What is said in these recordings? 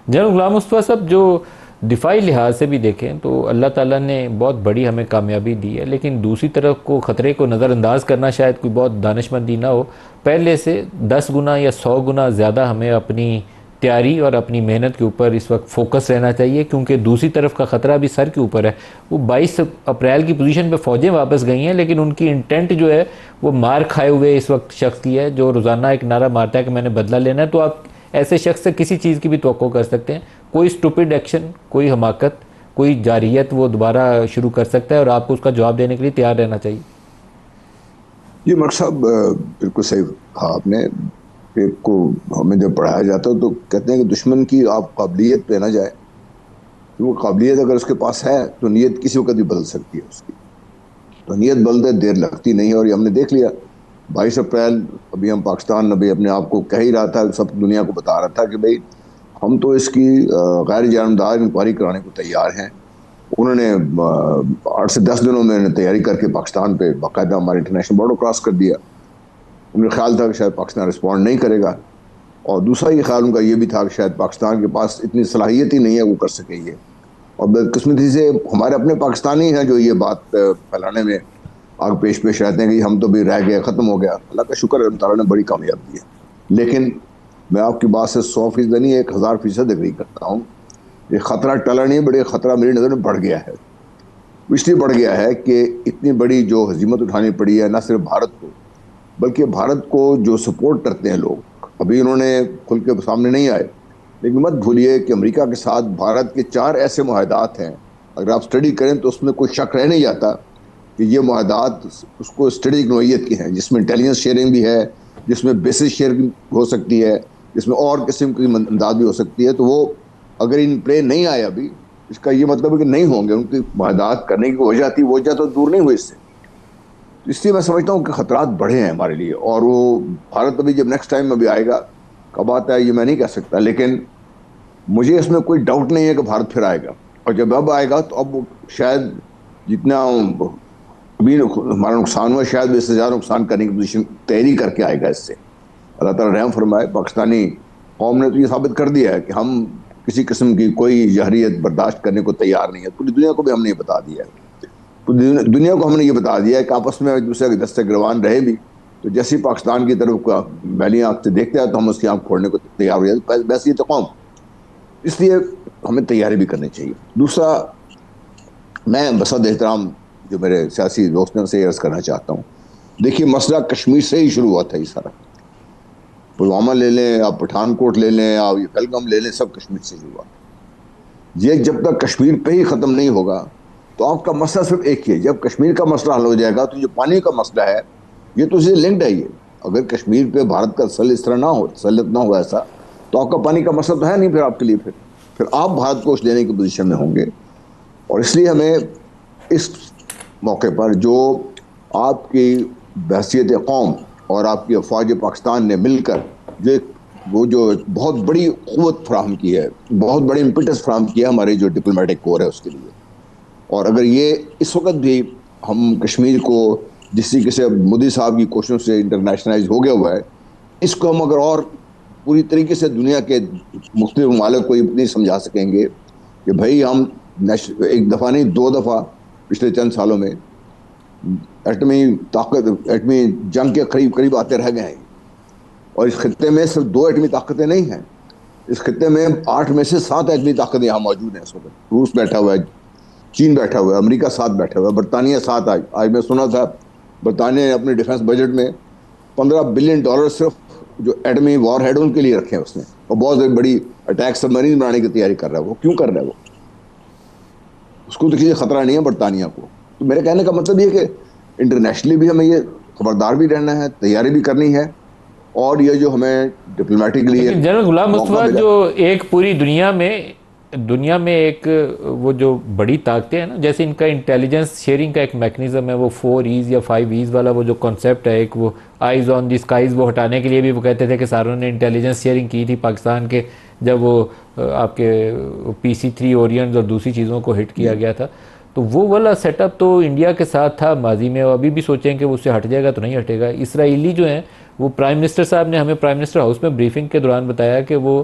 General गुलाम मुस्तफ़ा साहब, जो दिफाई लिहाज से भी देखें तो अल्लाह ताला ने बहुत बड़ी हमें कामयाबी दी है, लेकिन दूसरी तरफ को ख़तरे को नज़रअंदाज करना शायद कोई बहुत दानिशमंदी ना हो। पहले से 10 गुना या 100 गुना ज़्यादा हमें अपनी तैयारी और अपनी मेहनत के ऊपर इस वक्त फोकस रहना चाहिए, क्योंकि दूसरी तरफ का ख़तरा भी सर के ऊपर है। वो 22 अप्रैल की पोजीशन पे फ़ौजें वापस गई हैं, लेकिन उनकी इंटेंट जो है वो मार खाए हुए इस वक्त शख्स की है, जो रोज़ाना एक नारा मारता है कि मैंने बदला लेना है। तो आप ऐसे शख्स से किसी चीज़ की भी तवक्को कर सकते हैं। कोई स्टूपिड एक्शन, कोई हमाकत, कोई जारियत वो दोबारा शुरू कर सकता है और आपको उसका जवाब देने के लिए तैयार रहना चाहिए। जी मर साहब, बिल्कुल सही कहा आपने। एक को हमें जब पढ़ाया जाता है तो कहते हैं कि दुश्मन की आप काबिलियत पे ना जाए, तो वो काबिलियत अगर उसके पास है तो नीयत किसी वक्त भी बदल सकती है उसकी। तो नीयत बदलते देर लगती नहीं है, और ये हमने देख लिया। 22 अप्रैल, अभी हम पाकिस्तान अभी अपने आप को कह ही रहा था, सब दुनिया को बता रहा था कि भाई हम तो इसकी गैर जानबदार इंक्वायरी कराने को तैयार हैं। उन्होंने 8 से 10 दिनों में तैयारी करके पाकिस्तान पे बाकायदा हमारे इंटरनेशनल बॉर्डर क्रॉस कर दिया। उनका ख्याल था कि शायद पाकिस्तान रिस्पॉन्ड नहीं करेगा, और दूसरा ये ख्याल उनका ये भी था कि शायद पाकिस्तान के पास इतनी सलाहियत ही नहीं है वो कर सके ये। और बदकिस्मती से हमारे अपने पाकिस्तानी हैं जो ये बात फैलाने में आग पेश पेश रहते हैं कि हम तो भी रह गए, ख़त्म हो गया। अल्लाह का शुक्र है, अल्लाह ताला ने बड़ी कामयाबी दी है। लेकिन मैं आपकी बात से 100% नहीं, 1000% एग्री करता हूँ। ये खतरा टला नहीं, बड़े खतरा मेरी नज़र में बढ़ गया है। इसलिए बढ़ गया है कि इतनी बड़ी जो हजीमत उठानी पड़ी है, न सिर्फ भारत को बल्कि भारत को जो सपोर्ट करते हैं लोग, अभी उन्होंने खुल के सामने नहीं आए, लेकिन मत भूलिए कि अमेरिका के साथ भारत के 4 ऐसे मुआहदात हैं। अगर आप स्टडी करें तो उसमें कोई शक रह नहीं जाता कि ये मुआहदात उसको स्ट्रेटेजिक नोयत के हैं, जिसमें इंटेलिजेंस शेयरिंग भी है, जिसमें बेसिस शेयरिंग हो सकती है, जिसमें और किस्म की इमदाद भी हो सकती है। तो वो अगर इन प्ले नहीं आए अभी, इसका ये मतलब है कि नहीं होंगे। उनकी मुआहदात करने की वजह थी, वो वजह तो दूर नहीं हुई इससे। तो इसलिए मैं समझता हूँ कि खतरात बढ़े हैं हमारे लिए। और वो भारत अभी जब नेक्स्ट टाइम अभी आएगा, कब आता है ये मैं नहीं कह सकता, लेकिन मुझे इसमें कोई डाउट नहीं है कि भारत फिर आएगा। और जब अब आएगा तो अब शायद जितना अभी हमारा नुकसान हुआ, शायद इससे ज़्यादा नुकसान करने की पोजीशन तैयारी करके आएगा इससे। अल्लाह ताला रहम फरमाए। पाकिस्तानी कौम ने तो ये साबित कर दिया है कि हम किसी किस्म की कोई जहरीत बर्दाश्त करने को तैयार नहीं है। पूरी दुनिया को भी हमने ये बता दिया है। पूरी दुनिया को हमने ये बता दिया है कि आपस में एक दूसरे के दस्ते गिरवान रहे भी, तो जैसे ही पाकिस्तान की तरफ का मैली आँख से देखते हैं तो हम उसकी आँख फोड़ने को तैयार हो जाते। वैसे ही तो कौम, इसलिए हमें तैयारी भी करनी चाहिए। दूसरा, मैं बसद एहतराम जो मेरे सियासी दोस्तों से अर्ज करना चाहता हूँ, देखिए मसला कश्मीर से ही शुरू हुआ था। ये सारा पुलवामा ले लें, आप पठानकोट ले लें, आप ये पहलगाम ले लें, सब कश्मीर से ही हुआ। ये जब तक कश्मीर पे ही ख़त्म नहीं होगा तो आपका मसला सिर्फ एक ही है। जब कश्मीर का मसला हल हो जाएगा तो जो पानी का मसला है ये तो इससे लिंक्ड है। ये अगर कश्मीर पे भारत का सल इस तरह ना हो, तसल्लुत ना हो ऐसा, तो आपका पानी का मसला तो है नहीं फिर आपके लिए। फिर आप भारत को उस लेने की पोजीशन में होंगे। और इसलिए हमें इस मौके पर जो आपकी बहसीत कौम और आपकी अफवाज पाकिस्तान ने मिलकर जो एक वो जो बहुत बड़ी क़ुव्वत फराहम की है, बहुत बड़ी इम्पिटस फराहम किया हमारे जो डिप्लोमेटिक कोर है उसके लिए। और अगर ये इस वक्त भी हम कश्मीर को जिस तरीके से मोदी साहब की कोशिशों से इंटरनेशनलाइज हो गया हुआ है, इसको हम अगर और पूरी तरीके से दुनिया के मुख्तलिफ ममालिक को नहीं समझा सकेंगे कि भाई हम एक दफ़ा नहीं 2 दफ़ा पिछले चंद सालों में एटमी ताकत, एटमी जंग के करीब करीब आते रह गए हैं। और इस खत्ते में सिर्फ 2 एटमी ताकतें नहीं हैं, इस खत्ते में 8 में से 7 एटमी ताकतें यहाँ मौजूद हैं इस वक्त। रूस बैठा हुआ है, चीन बैठा हुआ है, अमेरिका साथ बैठा हुआ है, बरतानिया साथ। आज मैं सुना था बरतानिया ने अपने डिफेंस बजट में $15 बिलियन सिर्फ जो एटमी वॉर हेड उनके लिए रखे हैं उसने। और बहुत बड़ी अटैक सबमरीन बनाने की तैयारी कर रहा है। वो क्यों कर रहा है? वो उसको तो किसी खतरा नहीं है बरतानिया को। तो मेरे कहने का मतलब ये कि इंटरनेशनली भी हमें ये खबरदार भी रहना है, तैयारी भी करनी है, और ये जो हमें डिप्लोमेटिकली जनरल गुलाम मुस्तफा, जो एक पूरी दुनिया में एक वो जो बड़ी ताकतें हैं ना, जैसे इनका इंटेलिजेंस शेयरिंग का एक मैकेनिज्म है, वो 4 ईज या 5 ईज वाला वो जो कॉन्सेप्ट है, एक वो आइज ऑन द स्काइज, वो हटाने के लिए भी वो कहते थे कि सारों ने इंटेलिजेंस शेयरिंग की थी पाकिस्तान के, जब वो आपके PC-3 ओरियंट्स और दूसरी चीज़ों को हिट किया गया था। तो वो वाला सेटअप तो इंडिया के साथ था माजी में, और अभी भी सोचें कि वो उससे हट जाएगा तो नहीं हटेगा। इसराइली जो हैं वो प्राइम मिनिस्टर साहब ने हमें प्राइम मिनिस्टर हाउस में ब्रीफिंग के दौरान बताया कि वो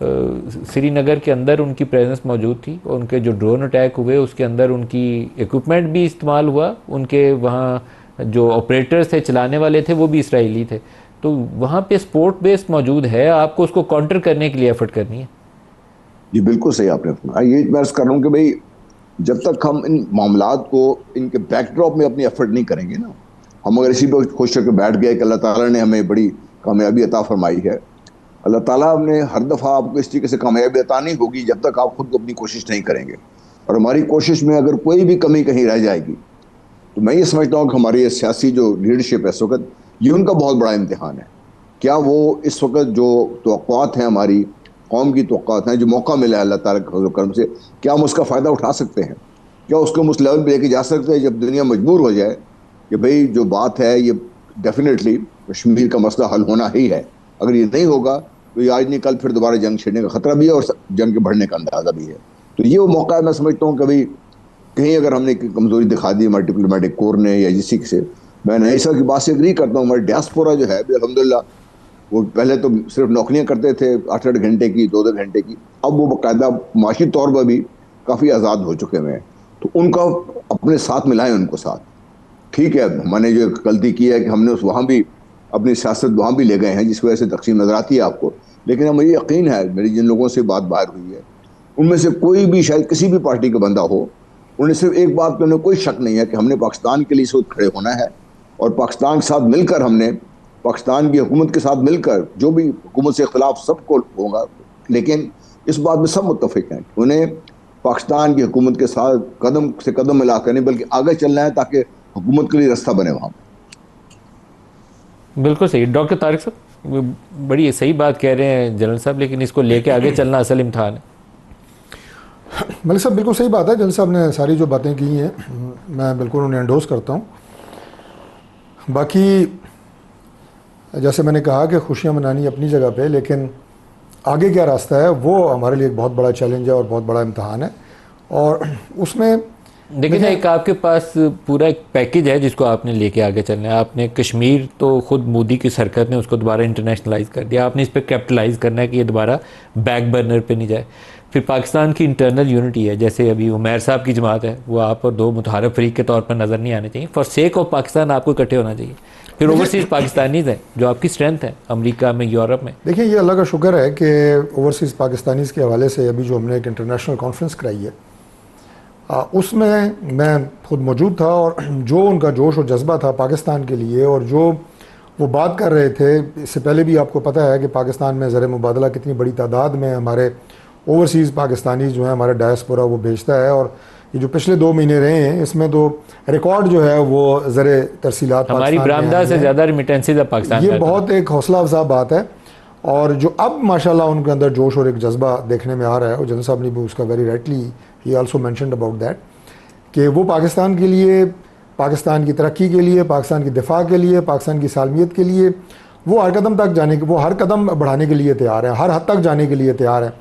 श्रीनगर के अंदर उनकी प्रेजेंस मौजूद थी, और उनके जो ड्रोन अटैक हुए उसके अंदर उनकी इक्विपमेंट भी इस्तेमाल हुआ, उनके वहाँ जो ऑपरेटर्स थे, चलाने वाले थे, वो भी इसराइली थे। तो वहाँ पे स्पोर्ट बेस मौजूद है, आपको उसको काउंटर करने के लिए एफर्ट करनी है। जी बिल्कुल सही आपने फरमाया। ये मैं अर्ज कर रहा हूँ कि भाई जब तक हम इन मामलात को इनके बैकड्रॉप में अपनी एफर्ट नहीं करेंगे ना, हम अगर इसी पर खुश होकर बैठ गए कि अल्लाह ताला ने हमें बड़ी कामयाबी अता फरमाई है, अल्लाह ताला ने हर दफ़ा आपको इस तरीके से कामयाबी अता नहीं होगी जब तक आप खुद अपनी कोशिश नहीं करेंगे। और हमारी कोशिश में अगर कोई भी कमी कहीं रह जाएगी तो मैं ये समझता हूँ कि हमारी ये सियासी जो लीडरशिप है इस वक्त, ये उनका बहुत बड़ा इम्तिहान है। क्या वो इस वक्त जो तवक्कुआत हैं, हमारी कौम की तवक्कुआत हैं, जो मौका मिला है अल्लाह ताला के फजल व करम से, क्या हम उसका फ़ायदा उठा सकते हैं? क्या उसको हम उस लेवल पर लेके जा सकते हैं जब दुनिया मजबूर हो जाए कि भाई जो बात है ये डेफिनेटली कश्मीर का मसला हल होना ही है, अगर ये नहीं होगा तो ये आज नहीं कल फिर दोबारा जंग छिड़ने का खतरा भी है और जंग के बढ़ने का अंदाजा भी है। तो ये वो मौका है, मैं समझता हूँ कभी कहीं अगर हमने कमजोरी दिखा दी हमारे डिप्लोमेटिक कोर ने या जिसी से, मैं नईसा की बात से एग्री करता हूँ। हमारे डियास्पोरा जो है अल्हम्दुलिल्लाह, वो पहले तो सिर्फ नौकरियां करते थे 8-8 घंटे की, 2-2 घंटे की, अब वो बाकायदा माशी तौर पर भी काफ़ी आज़ाद हो चुके हुए हैं। तो उनका अपने साथ मिलाएं, उनको साथ। ठीक है, मैंने जो गलती की है कि हमने उस वहाँ भी अपनी सियासत वहाँ भी ले गए हैं जिस वजह से तकसीम नजर आती है आपको, लेकिन मुझे यकीन है, मेरी जिन लोगों से बात बाहर हुई है उनमें से कोई भी शायद किसी भी पार्टी का बंदा हो, उन्हें सिर्फ एक बात पे उन्हें कोई शक नहीं है कि हमने पाकिस्तान के लिए इस वक्त खड़े होना है, और पाकिस्तान के साथ मिलकर हमने पाकिस्तान की हुकूमत के साथ मिलकर जो भी हुकूमत से इख्तलाफ सबको होगा, लेकिन इस बात में सब मुत्तफिक हैं कि उन्हें पाकिस्तान की हुकूमत के साथ कदम से कदम मिलाकर नहीं बल्कि आगे चलना है ताकि हुकूमत के लिए रास्ता बने वहाँ। बिल्कुल सही डॉक्टर तारिक साहब, बड़ी सही बात कह रहे हैं जनरल साहब, लेकिन इसको लेके आगे चलना असल इम्तहान है। मलिक साहब बिल्कुल सही बात है, जनरल साहब ने सारी जो बातें की हैं मैं बिल्कुल उन्हें एंडोर्स करता हूँ। बाकी जैसे मैंने कहा कि खुशियाँ मनानी अपनी जगह पे, लेकिन आगे क्या रास्ता है वो हमारे लिए एक बहुत बड़ा चैलेंज है और बहुत बड़ा इम्तहान है। और उसमें लेकिन एक आपके पास पूरा एक पैकेज है जिसको आपने लेके आगे चलना है। आपने कश्मीर तो खुद मोदी की सरकार ने उसको दोबारा इंटरनेशनलाइज कर दिया, आपने इस पर कैपिटलाइज करना है कि ये दोबारा बैक बर्नर पे नहीं जाए। फिर पाकिस्तान की इंटरनल यूनिटी है, जैसे अभी उमैर साहब की जमात है, वो आप और दो मुतहरफ फरीक के तौर पर नज़र नहीं आने चाहिए। फॉर सेक ऑफ पाकिस्तान आपको इकट्ठे होना चाहिए। फिर ओवरसीज़ पाकिस्तानीज हैं जो आपकी स्ट्रेंथ है अमेरिका में, यूरोप में। देखिए ये अल्लाह का शुक्र है कि ओवरसीज़ पाकिस्तानीज़ के हवाले से अभी जो हमने एक इंटरनेशनल कॉन्फ्रेंस कराई है उसमें मैं खुद मौजूद था, और जो उनका जोश और जज्बा था पाकिस्तान के लिए और जो वो बात कर रहे थे, इससे पहले भी आपको पता है कि पाकिस्तान में ज़र मुबादला कितनी बड़ी तादाद में हमारे ओवरसीज़ पाकिस्तानी जो है हमारा डायस्पोरा वो भेजता है। और ये जो पिछले 2 महीने रहे हैं इसमें तो रिकॉर्ड जो है वो ज़र तरसीलात हमारी बरामदा से ज़्यादा रिमिटेंसेज पाकिस्तान, ये बहुत एक हौसला अफजा बात है। और जो अब माशाल्लाह उनके अंदर जोश और एक जज्बा देखने में आ रहा है, और जनरल साहब ने भी उसका very rightly he also mentioned about that, कि वो पाकिस्तान के लिए, पाकिस्तान की तरक्की के लिए, पाकिस्तान की दिफा के लिए, पाकिस्तान की सालमियत के लिए वो हर कदम तक जाने के, वो हर कदम बढ़ाने के लिए तैयार है, हर हद तक जाने के लिए तैयार है।